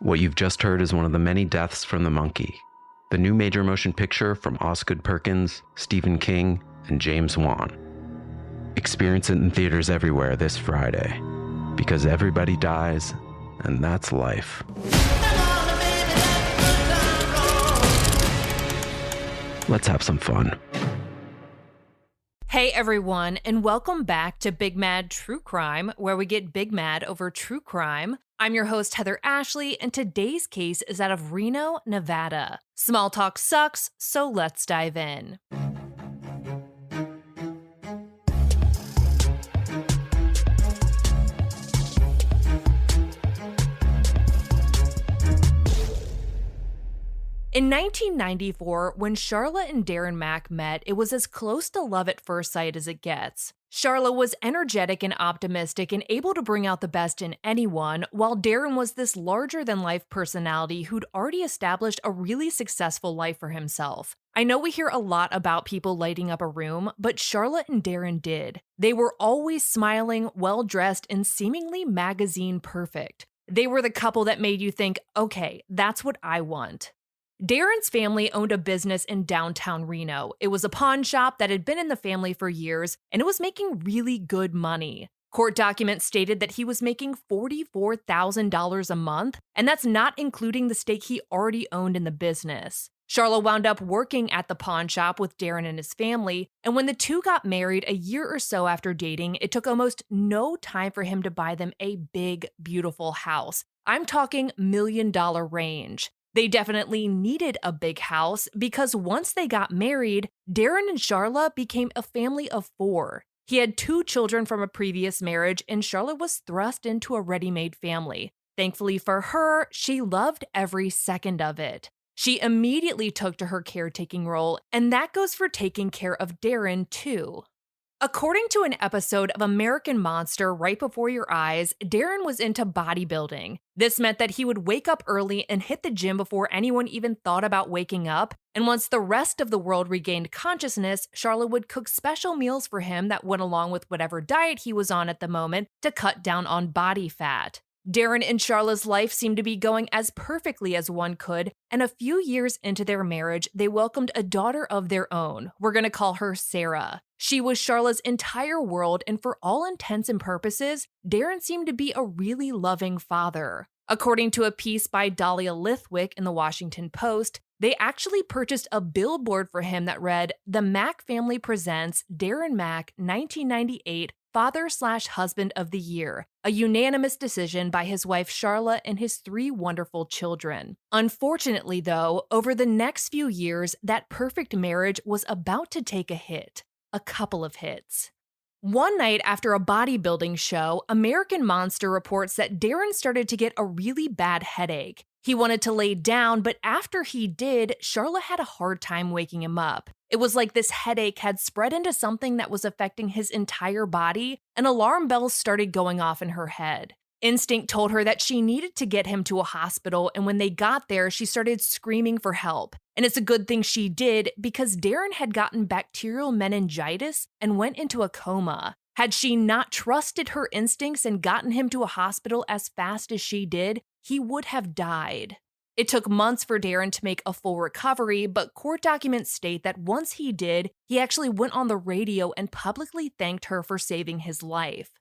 What you've just heard is one of the many deaths from the monkey, the new major motion picture from Osgood Perkins, Stephen King, and James Wan. Experience it in theaters everywhere this Friday, because everybody dies, and that's life. Let's have some fun. Hey everyone, and welcome back to Big Mad True Crime, where we get big mad over true crime. I'm your host, Heather Ashley, and today's case is out of Reno, Nevada. Small talk sucks, so let's dive in. In 1994, when Charla and Darren Mack met, it was as close to love at first sight as it gets. Charla was energetic and optimistic and able to bring out the best in anyone, while Darren was this larger-than-life personality who'd already established a really successful life for himself. I know we hear a lot about people lighting up a room, but Charla and Darren did. They were always smiling, well-dressed, and seemingly magazine perfect. They were the couple that made you think, okay, that's what I want. Darren's family owned a business in downtown Reno. It was a pawn shop that had been in the family for years, and it was making really good money. Court documents stated that he was making $44,000 a month, and that's not including the stake he already owned in the business. Charla wound up working at the pawn shop with Darren and his family, and when the two got married a year or so after dating, it took almost no time for him to buy them a big, beautiful house. I'm talking million-dollar range. They definitely needed a big house because once they got married, Darren and Charla became a family of 4. He had 2 children from a previous marriage, and Charla was thrust into a ready-made family. Thankfully for her, she loved every second of it. She immediately took to her caretaking role, and that goes for taking care of Darren too. According to an episode of American Monster Right Before Your Eyes, Darren was into bodybuilding. This meant that he would wake up early and hit the gym before anyone even thought about waking up, and once the rest of the world regained consciousness, Charla would cook special meals for him that went along with whatever diet he was on at the moment to cut down on body fat. Darren and Charla's life seemed to be going as perfectly as one could, and a few years into their marriage, they welcomed a daughter of their own. We're going to call her Sarah. She was Charla's entire world, and for all intents and purposes, Darren seemed to be a really loving father. According to a piece by Dahlia Lithwick in the Washington Post, they actually purchased a billboard for him that read, "The Mack Family Presents Darren Mack 1998 Father/Husband of the Year, a unanimous decision by his wife Charla and his 3 wonderful children." Unfortunately, though, over the next few years, that perfect marriage was about to take a hit. A couple of hits. One night after a bodybuilding show, American Monster reports that Darren started to get a really bad headache. He wanted to lay down, but after he did, Charla had a hard time waking him up. It was like this headache had spread into something that was affecting his entire body, and alarm bells started going off in her head. Instinct told her that she needed to get him to a hospital, and when they got there, she started screaming for help. And it's a good thing she did, because Darren had gotten bacterial meningitis and went into a coma. Had she not trusted her instincts and gotten him to a hospital as fast as she did, he would have died. It took months for Darren to make a full recovery, but court documents state that once he did, he actually went on the radio and publicly thanked her for saving his life.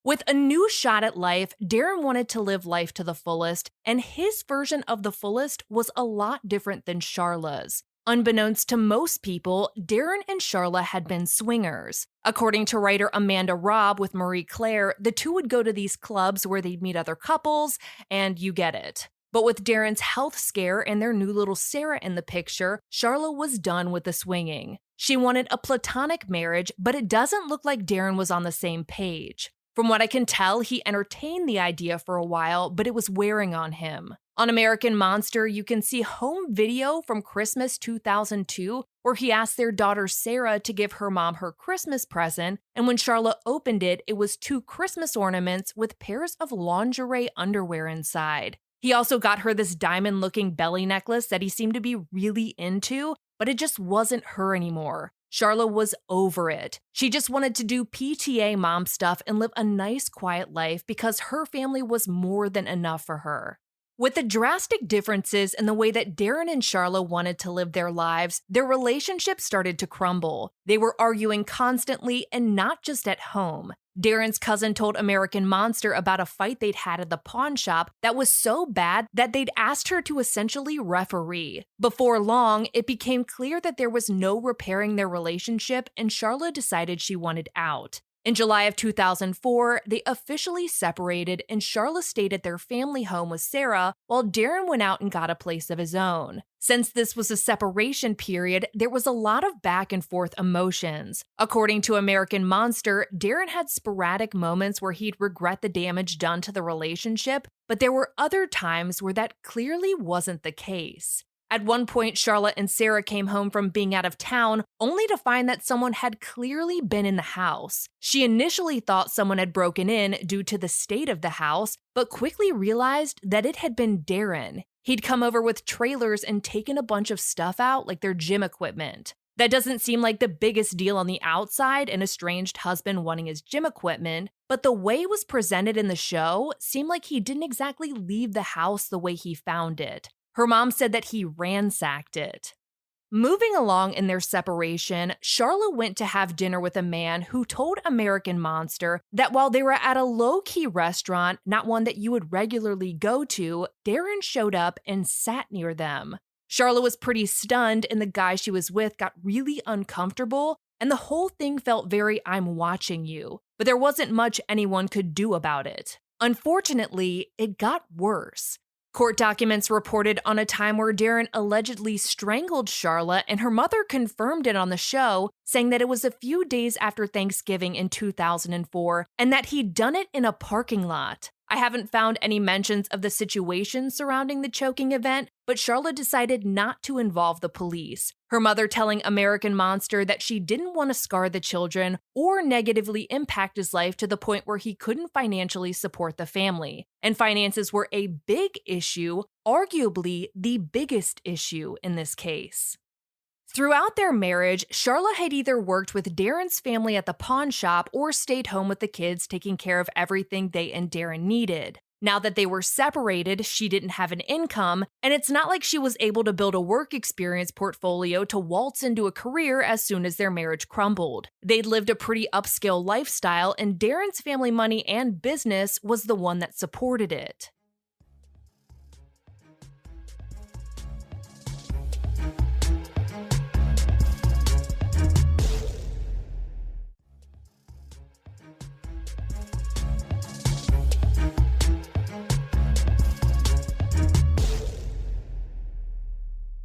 With a new shot at life, Darren wanted to live life to the fullest, and his version of the fullest was a lot different than Charla's. Unbeknownst to most people, Darren and Charla had been swingers. According to writer Amanda Robb with Marie Claire, the two would go to these clubs where they'd meet other couples, and you get it. But with Darren's health scare and their new little Sarah in the picture, Charla was done with the swinging. She wanted a platonic marriage, but it doesn't look like Darren was on the same page. From what I can tell, he entertained the idea for a while, but it was wearing on him. On American Monster, you can see home video from Christmas 2002, where he asked their daughter Sarah to give her mom her Christmas present, and when Charla opened it, it was 2 Christmas ornaments with pairs of lingerie underwear inside. He also got her this diamond-looking belly necklace that he seemed to be really into, but it just wasn't her anymore. Charla was over it. She just wanted to do PTA mom stuff and live a nice, quiet life because her family was more than enough for her. With the drastic differences in the way that Darren and Charla wanted to live their lives, their relationship started to crumble. They were arguing constantly and not just at home. Darren's cousin told American Monster about a fight they'd had at the pawn shop that was so bad that they'd asked her to essentially referee. Before long, it became clear that there was no repairing their relationship, and Charla decided she wanted out. In July of 2004, they officially separated, and Charla stayed at their family home with Sarah while Darren went out and got a place of his own. Since this was a separation period, there was a lot of back and forth emotions. According to American Monster, Darren had sporadic moments where he'd regret the damage done to the relationship, but there were other times where that clearly wasn't the case. At one point, Charlotte and Sarah came home from being out of town, only to find that someone had clearly been in the house. She initially thought someone had broken in due to the state of the house, but quickly realized that it had been Darren. He'd come over with trailers and taken a bunch of stuff out, like their gym equipment. That doesn't seem like the biggest deal on the outside, an estranged husband wanting his gym equipment, but the way it was presented in the show seemed like he didn't exactly leave the house the way he found it. Her mom said that he ransacked it. Moving along in their separation, Charla went to have dinner with a man who told American Monster that while they were at a low-key restaurant, not one that you would regularly go to, Darren showed up and sat near them. Charla was pretty stunned, and the guy she was with got really uncomfortable, and the whole thing felt very "I'm watching you," but there wasn't much anyone could do about it. Unfortunately, it got worse. Court documents reported on a time where Darren allegedly strangled Charla, and her mother confirmed it on the show, saying that it was a few days after Thanksgiving in 2004 and that he'd done it in a parking lot. I haven't found any mentions of the situation surrounding the choking event, but Charla decided not to involve the police. Her mother telling American Monster that she didn't want to scar the children or negatively impact his life to the point where he couldn't financially support the family. And finances were a big issue, arguably the biggest issue in this case. Throughout their marriage, Charla had either worked with Darren's family at the pawn shop or stayed home with the kids, taking care of everything they and Darren needed. Now that they were separated, she didn't have an income, and it's not like she was able to build a work experience portfolio to waltz into a career as soon as their marriage crumbled. They'd lived a pretty upscale lifestyle, and Darren's family money and business was the one that supported it.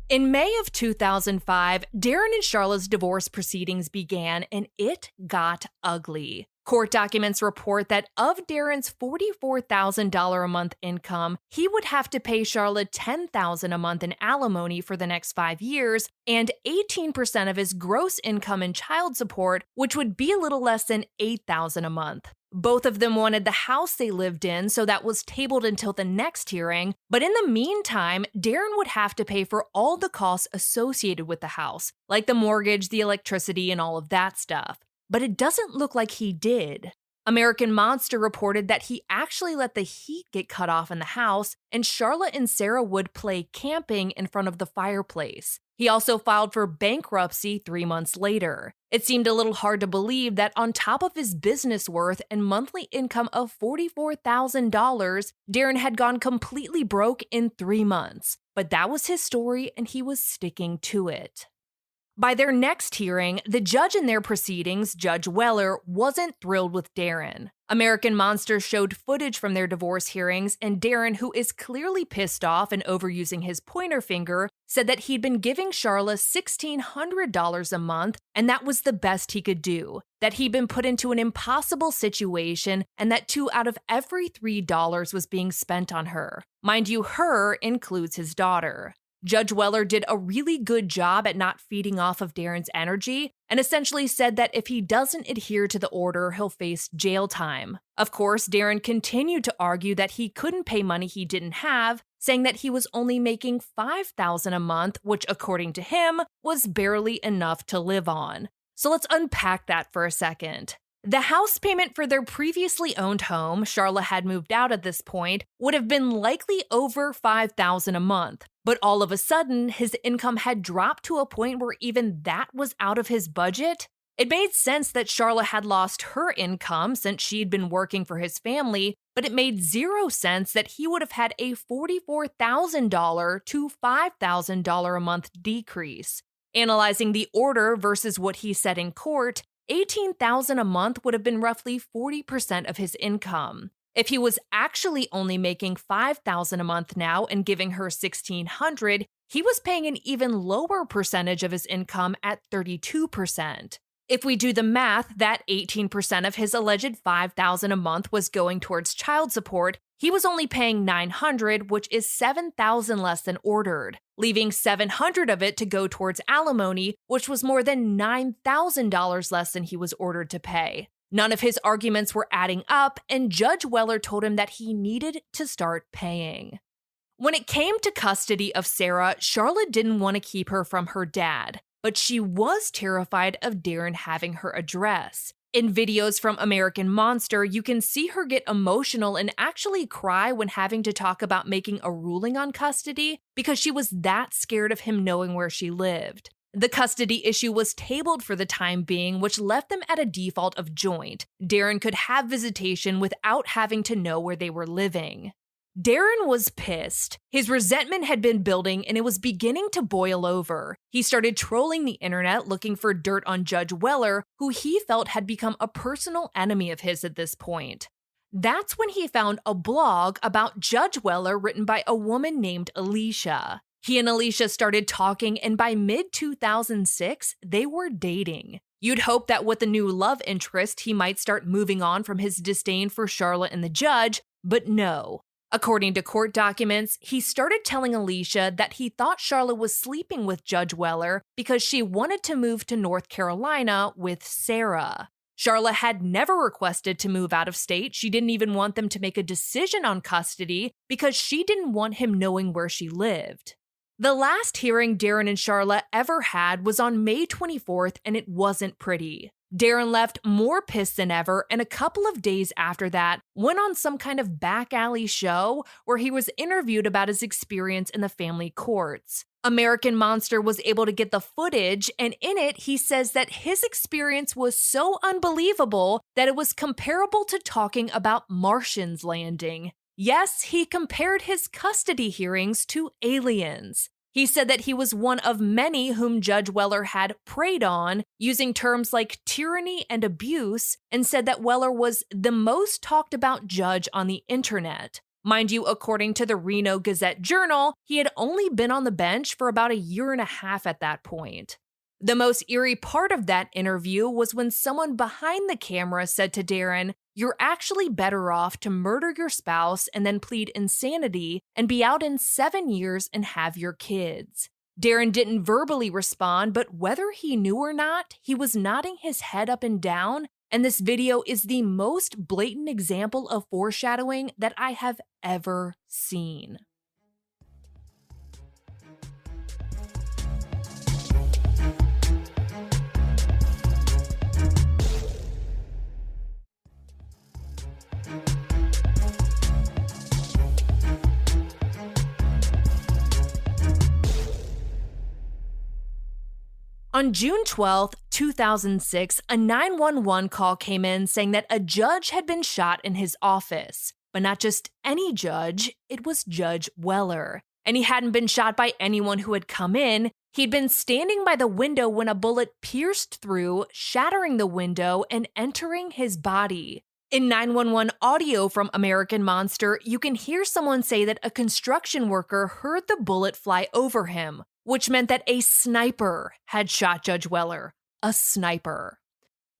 In May of 2005, Darren and Charla's divorce proceedings began, and it got ugly. Court documents report that of Darren's $44,000 a month income, he would have to pay Charla $10,000 a month in alimony for the next 5 years, and 18% of his gross income in child support, which would be a little less than $8,000 a month. Both of them wanted the house they lived in, so that was tabled until the next hearing. But in the meantime, Darren would have to pay for all the costs associated with the house, like the mortgage, the electricity, and all of that stuff. But it doesn't look like he did. American Monster reported that he actually let the heat get cut off in the house, and Charla and Sarah would play camping in front of the fireplace. He also filed for bankruptcy 3 months later. It seemed a little hard to believe that on top of his business worth and monthly income of $44,000, Darren had gone completely broke in 3 months. But that was his story, and he was sticking to it. By their next hearing, the judge in their proceedings, Judge Weller, wasn't thrilled with Darren. American Monster showed footage from their divorce hearings, and Darren, who is clearly pissed off and overusing his pointer finger, said that he'd been giving Charla $1,600 a month, and that was the best he could do, that he'd been put into an impossible situation, and that 2 out of every $3 was being spent on her. Mind you, her includes his daughter. Judge Weller did a really good job at not feeding off of Darren's energy and essentially said that if he doesn't adhere to the order, he'll face jail time. Of course, Darren continued to argue that he couldn't pay money he didn't have, saying that he was only making $5,000 a month, which according to him was barely enough to live on. So let's unpack that for a second. The house payment for their previously owned home, Charla had moved out at this point, would have been likely over $5,000 a month. But all of a sudden, his income had dropped to a point where even that was out of his budget. It made sense that Charla had lost her income since she'd been working for his family, but it made zero sense that he would have had a $44,000 to $5,000 a month decrease. Analyzing the order versus what he said in court, $18,000 a month would have been roughly 40% of his income. If he was actually only making $5,000 a month now and giving her $1,600, he was paying an even lower percentage of his income at 32%. If we do the math, that 18% of his alleged $5,000 a month was going towards child support, he was only paying $900, which is $7,000 less than ordered, leaving $700 of it to go towards alimony, which was more than $9,000 less than he was ordered to pay. None of his arguments were adding up, and Judge Weller told him that he needed to start paying. When it came to custody of Sarah, Charlotte didn't want to keep her from her dad, but she was terrified of Darren having her address. In videos from American Monster, you can see her get emotional and actually cry when having to talk about making a ruling on custody because she was that scared of him knowing where she lived. The custody issue was tabled for the time being, which left them at a default of joint. Darren could have visitation without having to know where they were living. Darren was pissed. His resentment had been building and it was beginning to boil over. He started trolling the internet looking for dirt on Judge Weller, who he felt had become a personal enemy of his at this point. That's when he found a blog about Judge Weller written by a woman named Alicia. He and Alicia started talking, and by mid-2006, they were dating. You'd hope that with a new love interest, he might start moving on from his disdain for Charlotte and the judge, but no. According to court documents, he started telling Alicia that he thought Charlotte was sleeping with Judge Weller because she wanted to move to North Carolina with Sarah. Charla had never requested to move out of state. She didn't even want them to make a decision on custody because she didn't want him knowing where she lived. The last hearing Darren and Charla ever had was on May 24th, and it wasn't pretty. Darren left more pissed than ever, and a couple of days after that, went on some kind of back alley show where he was interviewed about his experience in the family courts. American Monster was able to get the footage, and in it, he says that his experience was so unbelievable that it was comparable to talking about Martians landing. Yes, he compared his custody hearings to aliens. He said that he was one of many whom Judge Weller had preyed on, using terms like tyranny and abuse, and said that Weller was the most talked about judge on the internet. Mind you, according to the Reno Gazette-Journal, he had only been on the bench for about a year and a half at that point. The most eerie part of that interview was when someone behind the camera said to Darren, "You're actually better off to murder your spouse and then plead insanity and be out in 7 years and have your kids." Darren didn't verbally respond, but whether he knew or not, he was nodding his head up and down, and this video is the most blatant example of foreshadowing that I have ever seen. On June 12, 2006, a 911 call came in saying that a judge had been shot in his office. But not just any judge, it was Judge Weller. And he hadn't been shot by anyone who had come in. He'd been standing by the window when a bullet pierced through, shattering the window and entering his body. In 911 audio from American Monster, you can hear someone say that a construction worker heard the bullet fly over him, which meant that a sniper had shot Judge Weller. A sniper.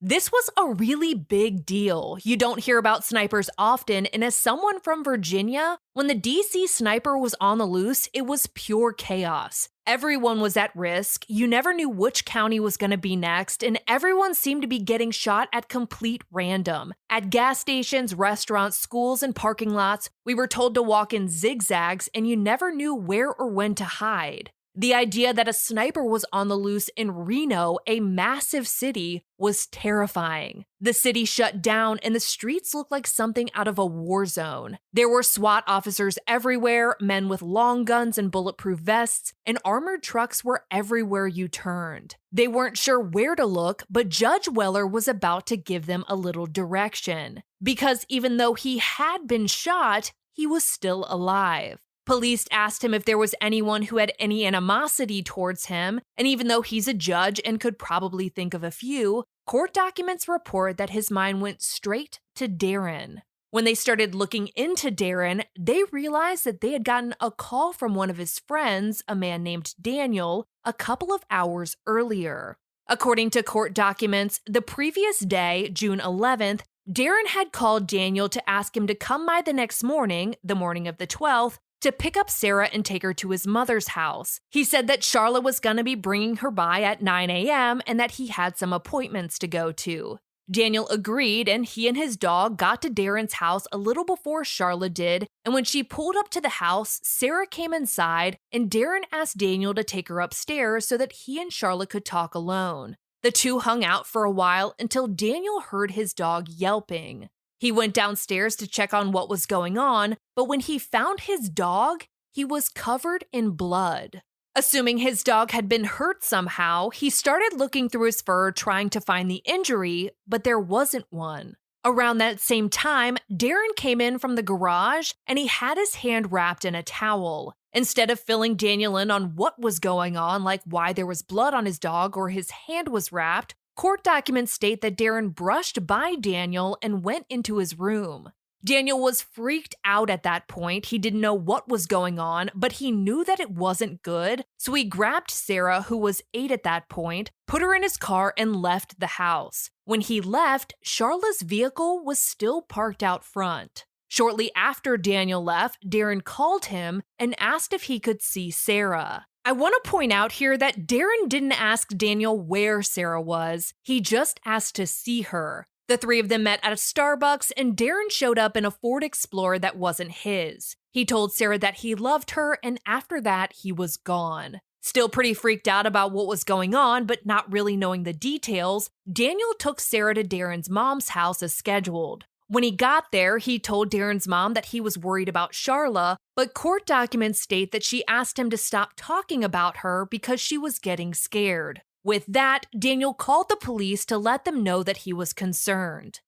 This was a really big deal. You don't hear about snipers often, and as someone from Virginia, when the DC sniper was on the loose, it was pure chaos. Everyone was at risk, you never knew which county was going to be next, and everyone seemed to be getting shot at complete random. At gas stations, restaurants, schools, and parking lots, we were told to walk in zigzags, and you never knew where or when to hide. The idea that a sniper was on the loose in Reno, a massive city, was terrifying. The city shut down and the streets looked like something out of a war zone. There were SWAT officers everywhere, men with long guns and bulletproof vests, and armored trucks were everywhere you turned. They weren't sure where to look, but Judge Weller was about to give them a little direction. Because even though he had been shot, he was still alive. Police asked him if there was anyone who had any animosity towards him, and even though he's a judge and could probably think of a few, court documents report that his mind went straight to Darren. When they started looking into Darren, they realized that they had gotten a call from one of his friends, a man named Daniel, a couple of hours earlier. According to court documents, the previous day, June 11th, Darren had called Daniel to ask him to come by the next morning, the morning of the 12th, to pick up Sarah and take her to his mother's house. He said that Charla was going to be bringing her by at 9 a.m. and that he had some appointments to go to. Daniel agreed, and he and his dog got to Darren's house a little before Charla did, and when she pulled up to the house, Sarah came inside, and Darren asked Daniel to take her upstairs so that he and Charla could talk alone. The two hung out for a while until Daniel heard his dog yelping. He went downstairs to check on what was going on, but when he found his dog, he was covered in blood. Assuming his dog had been hurt somehow, he started looking through his fur trying to find the injury, but there wasn't one. Around that same time, Darren came in from the garage and he had his hand wrapped in a towel. Instead of filling Daniel in on what was going on, like why there was blood on his dog or his hand was wrapped, court documents state that Darren brushed by Daniel and went into his room. Daniel was freaked out at that point. He didn't know what was going on, but he knew that it wasn't good, so he grabbed Sarah, who was 8 at that point, put her in his car, and left the house. When he left, Charla's vehicle was still parked out front. Shortly after Daniel left, Darren called him and asked if he could see Sarah. I want to point out here that Darren didn't ask Daniel where Sarah was. He just asked to see her. The three of them met at a Starbucks, and Darren showed up in a Ford Explorer that wasn't his. He told Sarah that he loved her, and after that, he was gone. Still pretty freaked out about what was going on, but not really knowing the details, Daniel took Sarah to Darren's mom's house as scheduled. When he got there, he told Darren's mom that he was worried about Charla, but court documents state that she asked him to stop talking about her because she was getting scared. With that, Daniel called the police to let them know that he was concerned.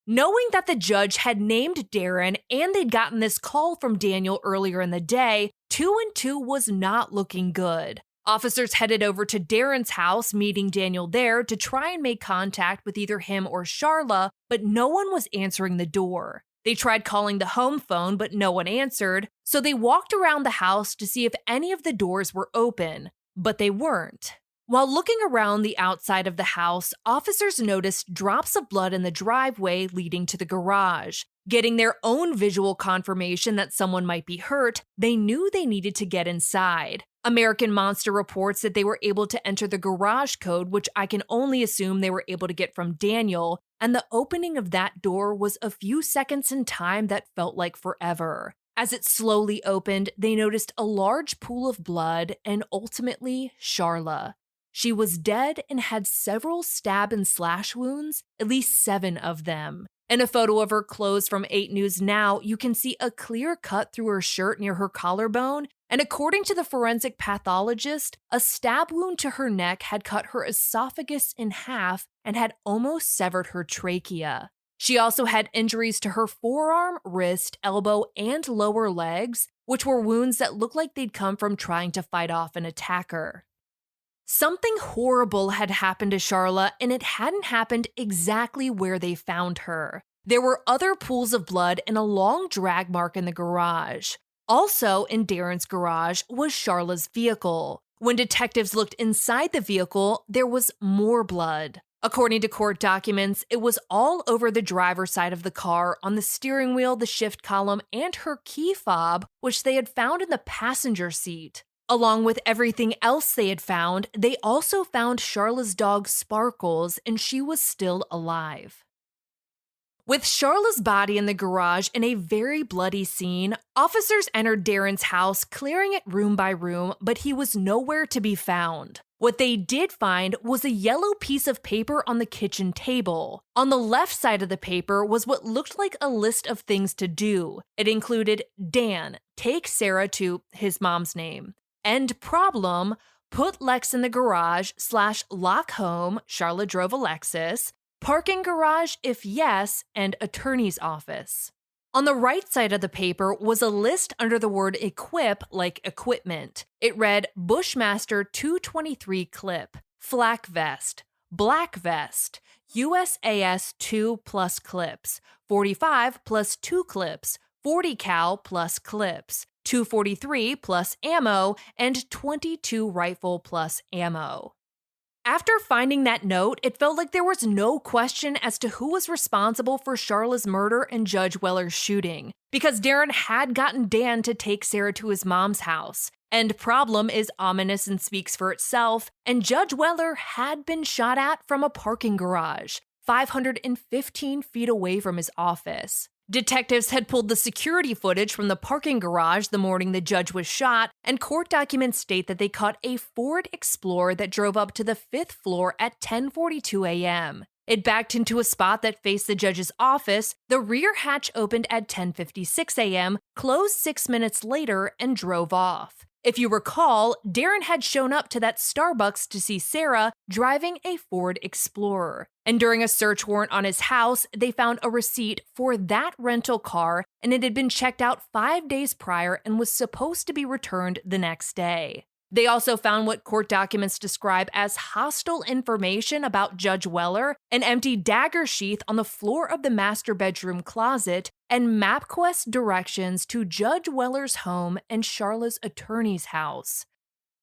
Knowing that the judge had named Darren and they'd gotten this call from Daniel earlier in the day, 2 and 2 was not looking good. Officers headed over to Darren's house, meeting Daniel there to try and make contact with either him or Charla, but no one was answering the door. They tried calling the home phone, but no one answered, so they walked around the house to see if any of the doors were open, but they weren't. While looking around the outside of the house, officers noticed drops of blood in the driveway leading to the garage. Getting their own visual confirmation that someone might be hurt, they knew they needed to get inside. American Monster reports that they were able to enter the garage code, which I can only assume they were able to get from Daniel, and the opening of that door was a few seconds in time that felt like forever. As it slowly opened, they noticed a large pool of blood and ultimately Charla. She was dead and had several stab and slash wounds, at least 7 of them. In a photo of her clothes from 8 News Now, you can see a clear cut through her shirt near her collarbone, and according to the forensic pathologist, a stab wound to her neck had cut her esophagus in half and had almost severed her trachea. She also had injuries to her forearm, wrist, elbow, and lower legs, which were wounds that looked like they'd come from trying to fight off an attacker. Something horrible had happened to Charla, and it hadn't happened exactly where they found her. There were other pools of blood and a long drag mark in the garage. Also in Darren's garage was Charla's vehicle. When detectives looked inside the vehicle, there was more blood. According to court documents, it was all over the driver's side of the car, on the steering wheel, the shift column, and her key fob, which they had found in the passenger seat. Along with everything else they had found, they also found Charla's dog Sparkles, and she was still alive. With Charla's body in the garage in a very bloody scene, officers entered Darren's house, clearing it room by room, but he was nowhere to be found. What they did find was a yellow piece of paper on the kitchen table. On the left side of the paper was what looked like a list of things to do. It included Dan, take Sarah to his mom's name. End problem, put Lex in the garage / lock home, Charla drove a Lexus. Parking garage if yes, and attorney's office. On the right side of the paper was a list under the word equip, like equipment. It read Bushmaster 223 clip, flak vest, black vest, USAS 2 plus clips, 45 plus 2 clips, 40 cal plus clips, 243 plus ammo, and 22 rifle plus ammo. After finding that note, it felt like there was no question as to who was responsible for Charla's murder and Judge Weller's shooting, because Darren had gotten Dan to take Sarah to his mom's house. End problem is ominous and speaks for itself, and Judge Weller had been shot at from a parking garage, 515 feet away from his office. Detectives had pulled the security footage from the parking garage the morning the judge was shot, and court documents state that they caught a Ford Explorer that drove up to the 5th floor at 10:42 a.m. It backed into a spot that faced the judge's office, the rear hatch opened at 10:56 a.m., closed 6 minutes later, and drove off. If you recall, Darren had shown up to that Starbucks to see Sarah driving a Ford Explorer. And during a search warrant on his house, they found a receipt for that rental car, and it had been checked out 5 days prior and was supposed to be returned the next day. They also found what court documents describe as hostile information about Judge Weller, an empty dagger sheath on the floor of the master bedroom closet, and MapQuest directions to Judge Weller's home and Charla's attorney's house.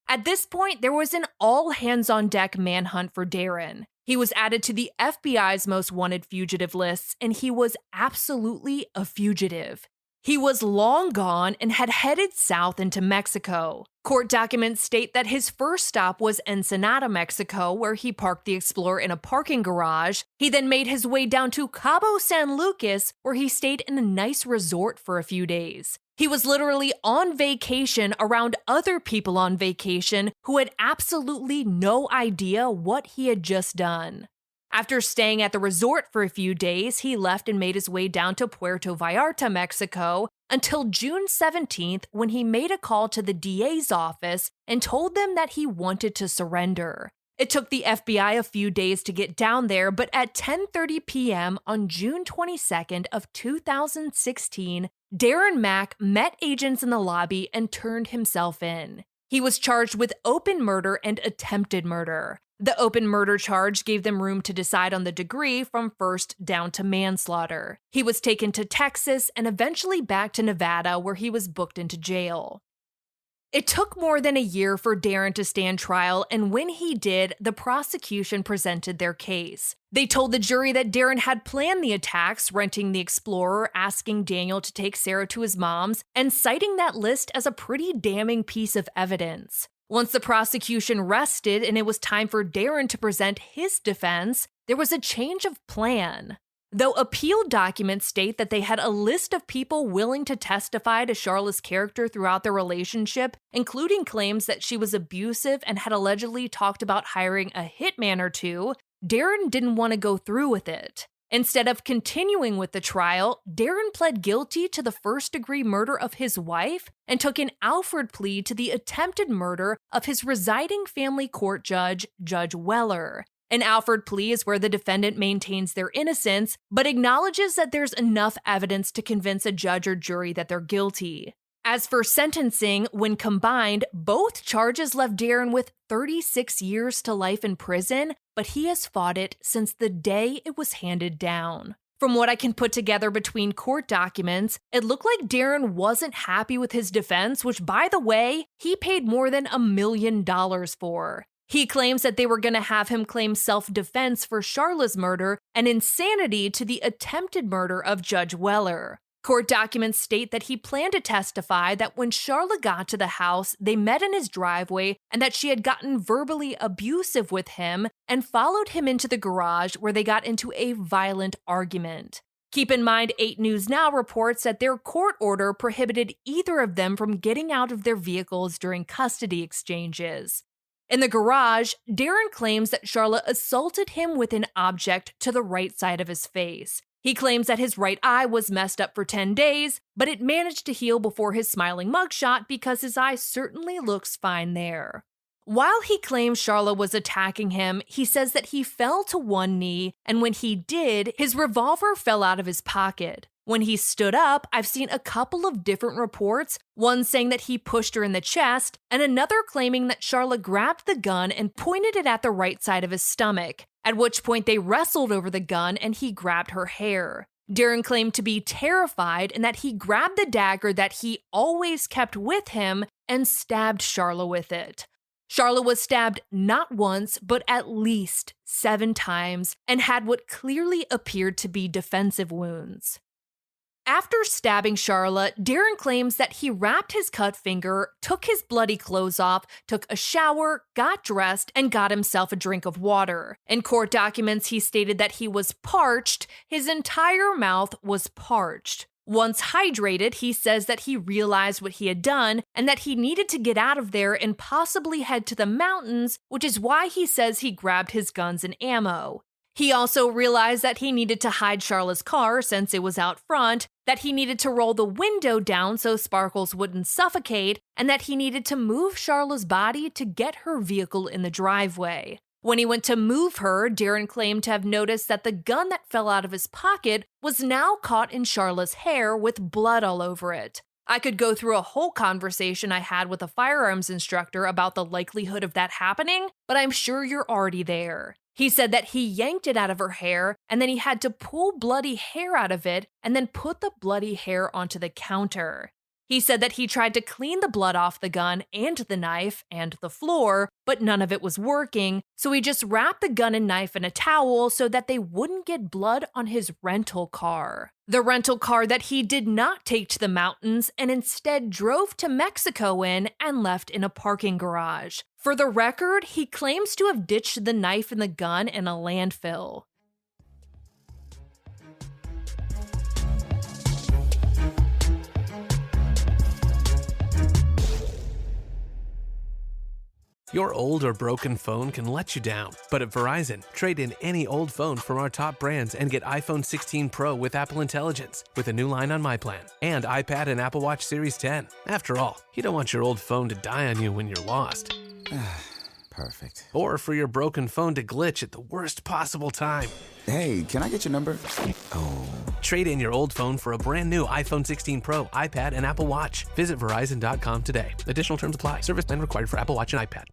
At this point, there was an all-hands-on-deck manhunt for Darren. He was added to the FBI's most wanted fugitive lists, and he was absolutely a fugitive. He was long gone and had headed south into Mexico. Court documents state that his first stop was Ensenada, Mexico, where he parked the Explorer in a parking garage. He then made his way down to Cabo San Lucas, where he stayed in a nice resort for a few days. He was literally on vacation around other people on vacation who had absolutely no idea what he had just done. After staying at the resort for a few days, he left and made his way down to Puerto Vallarta, Mexico, until June 17th when he made a call to the DA's office and told them that he wanted to surrender. It took the FBI a few days to get down there, but at 10:30 p.m. on June 22nd of 2016, Darren Mack met agents in the lobby and turned himself in. He was charged with open murder and attempted murder. The open murder charge gave them room to decide on the degree from first down to manslaughter. He was taken to Texas and eventually back to Nevada, where he was booked into jail. It took more than a year for Darren to stand trial, and when he did, the prosecution presented their case. They told the jury that Darren had planned the attacks, renting the Explorer, asking Daniel to take Sarah to his mom's, and citing that list as a pretty damning piece of evidence. Once the prosecution rested and it was time for Darren to present his defense, there was a change of plan. Though appeal documents state that they had a list of people willing to testify to Charla's character throughout their relationship, including claims that she was abusive and had allegedly talked about hiring a hitman or two, Darren didn't want to go through with it. Instead of continuing with the trial, Darren pled guilty to the first-degree murder of his wife and took an Alford plea to the attempted murder of his residing family court judge, Judge Weller. An Alford plea is where the defendant maintains their innocence, but acknowledges that there's enough evidence to convince a judge or jury that they're guilty. As for sentencing, when combined, both charges left Darren with 36 years to life in prison, but he has fought it since the day it was handed down. From what I can put together between court documents, it looked like Darren wasn't happy with his defense, which, by the way, he paid more than $1 million for. He claims that they were going to have him claim self-defense for Charla's murder and insanity to the attempted murder of Judge Weller. Court documents state that he planned to testify that when Charla got to the house, they met in his driveway and that she had gotten verbally abusive with him and followed him into the garage where they got into a violent argument. Keep in mind, 8 News Now reports that their court order prohibited either of them from getting out of their vehicles during custody exchanges. In the garage, Darren claims that Charla assaulted him with an object to the right side of his face. He claims that his right eye was messed up for 10 days, but it managed to heal before his smiling mugshot because his eye certainly looks fine there. While he claims Charla was attacking him, he says that he fell to one knee, and when he did, his revolver fell out of his pocket. When he stood up, I've seen a couple of different reports, one saying that he pushed her in the chest, and another claiming that Charla grabbed the gun and pointed it at the right side of his stomach, at which point they wrestled over the gun and he grabbed her hair. Darren claimed to be terrified and that he grabbed the dagger that he always kept with him and stabbed Charla with it. Charla was stabbed not once, but at least 7 times and had what clearly appeared to be defensive wounds. After stabbing Charla, Darren claims that he wrapped his cut finger, took his bloody clothes off, took a shower, got dressed, and got himself a drink of water. In court documents, he stated that he was parched. His entire mouth was parched. Once hydrated, he says that he realized what he had done and that he needed to get out of there and possibly head to the mountains, which is why he says he grabbed his guns and ammo. He also realized that he needed to hide Charla's car since it was out front, that he needed to roll the window down so Sparkles wouldn't suffocate, and that he needed to move Charla's body to get her vehicle in the driveway. When he went to move her, Darren claimed to have noticed that the gun that fell out of his pocket was now caught in Charla's hair with blood all over it. I could go through a whole conversation I had with a firearms instructor about the likelihood of that happening, but I'm sure you're already there. He said that he yanked it out of her hair, and then he had to pull bloody hair out of it and then put the bloody hair onto the counter. He said that he tried to clean the blood off the gun and the knife and the floor, but none of it was working, so he just wrapped the gun and knife in a towel so that they wouldn't get blood on his rental car. The rental car that he did not take to the mountains and instead drove to Mexico in and left in a parking garage. For the record, he claims to have ditched the knife and the gun in a landfill. Your old or broken phone can let you down, but at Verizon, trade in any old phone from our top brands and get iPhone 16 Pro with Apple Intelligence with a new line on My Plan and iPad and Apple Watch Series 10. After all, you don't want your old phone to die on you when you're lost. Perfect. Or for your broken phone to glitch at the worst possible time. Hey, can I get your number? Oh. Trade in your old phone for a brand new iPhone 16 Pro, iPad, and Apple Watch. Visit Verizon.com today. Additional terms apply. Service plan required for Apple Watch and iPad.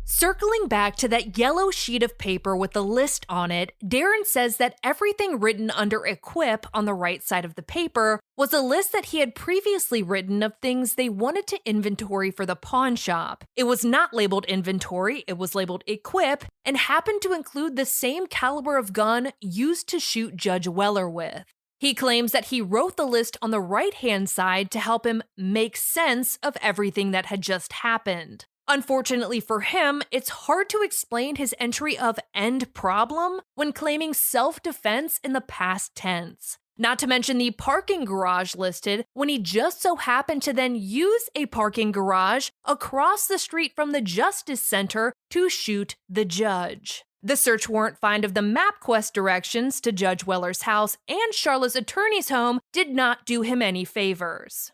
Circling back to that yellow sheet of paper with the list on it, Darren says that everything written under equip on the right side of the paper was a list that he had previously written of things they wanted to inventory for the pawn shop. It was not labeled inventory, it was labeled equip, and happened to include the same caliber of gun used to shoot Judge Weller with. He claims that he wrote the list on the right-hand side to help him make sense of everything that had just happened. Unfortunately for him, it's hard to explain his entry of end problem when claiming self-defense in the past tense. Not to mention the parking garage listed when he just so happened to then use a parking garage across the street from the Justice Center to shoot the judge. The search warrant find of the MapQuest directions to Judge Weller's house and Charla's attorney's home did not do him any favors.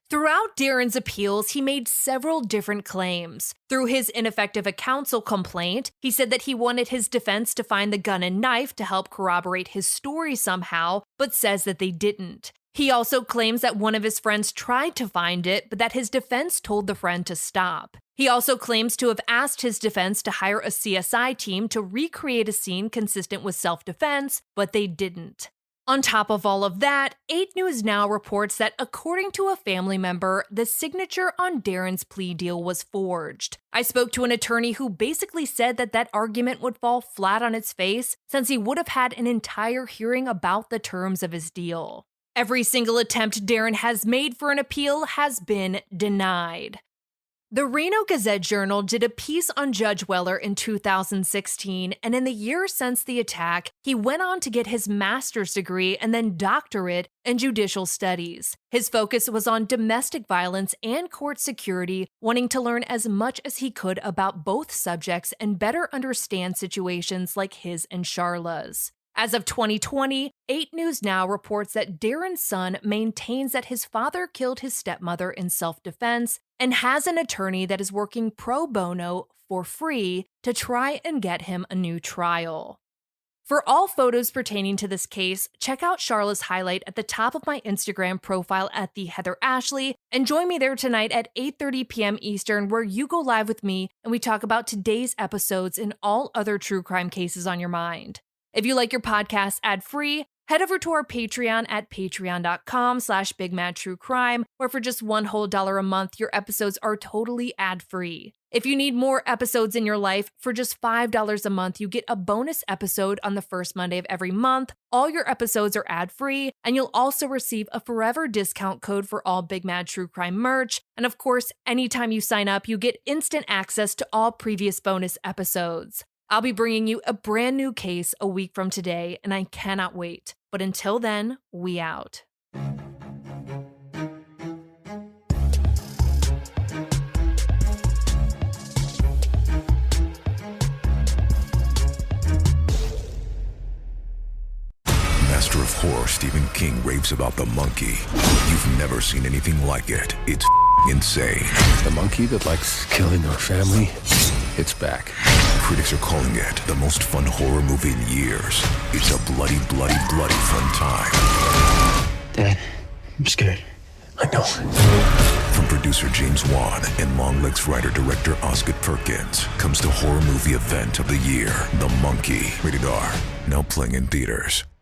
Throughout Darren's appeals, he made several different claims. Through his ineffective counsel complaint, he said that he wanted his defense to find the gun and knife to help corroborate his story somehow, but says that they didn't. He also claims that one of his friends tried to find it, but that his defense told the friend to stop. He also claims to have asked his defense to hire a CSI team to recreate a scene consistent with self-defense, but they didn't. On top of all of that, 8 News Now reports that according to a family member, the signature on Darren's plea deal was forged. I spoke to an attorney who basically said that that argument would fall flat on its face since he would have had an entire hearing about the terms of his deal. Every single attempt Darren has made for an appeal has been denied. The Reno Gazette-Journal did a piece on Judge Weller in 2016, and in the years since the attack, he went on to get his master's degree and then doctorate in judicial studies. His focus was on domestic violence and court security, wanting to learn as much as he could about both subjects and better understand situations like his and Charla's. As of 2020, 8 News Now reports that Darren's son maintains that his father killed his stepmother in self-defense and has an attorney that is working pro bono for free to try and get him a new trial. For all photos pertaining to this case, check out Charla's highlight at the top of my Instagram profile at the Heather Ashley, and join me there tonight at 8:30 p.m. Eastern, where you go live with me and we talk about today's episodes and all other true crime cases on your mind. If you like your podcast ad-free, head over to our Patreon at patreon.com/BigMadTrueCrime, where for just $1 whole a month, your episodes are totally ad-free. If you need more episodes in your life, for just $5 a month, you get a bonus episode on the first Monday of every month. All your episodes are ad-free, and you'll also receive a forever discount code for all Big Mad True Crime merch. And of course, anytime you sign up, you get instant access to all previous bonus episodes. I'll be bringing you a brand new case a week from today, and I cannot wait. But until then, we out. Master of horror Stephen King raves about the monkey. You've never seen anything like it. It's insane. The monkey that likes killing our family, it's back. Critics are calling it the most fun horror movie in years. It's a bloody, bloody, bloody fun time. Dad, I'm scared. I know. From producer James Wan and Longlegs writer-director Osgood Perkins comes the horror movie event of the year, The Monkey. Rated R. Now playing in theaters.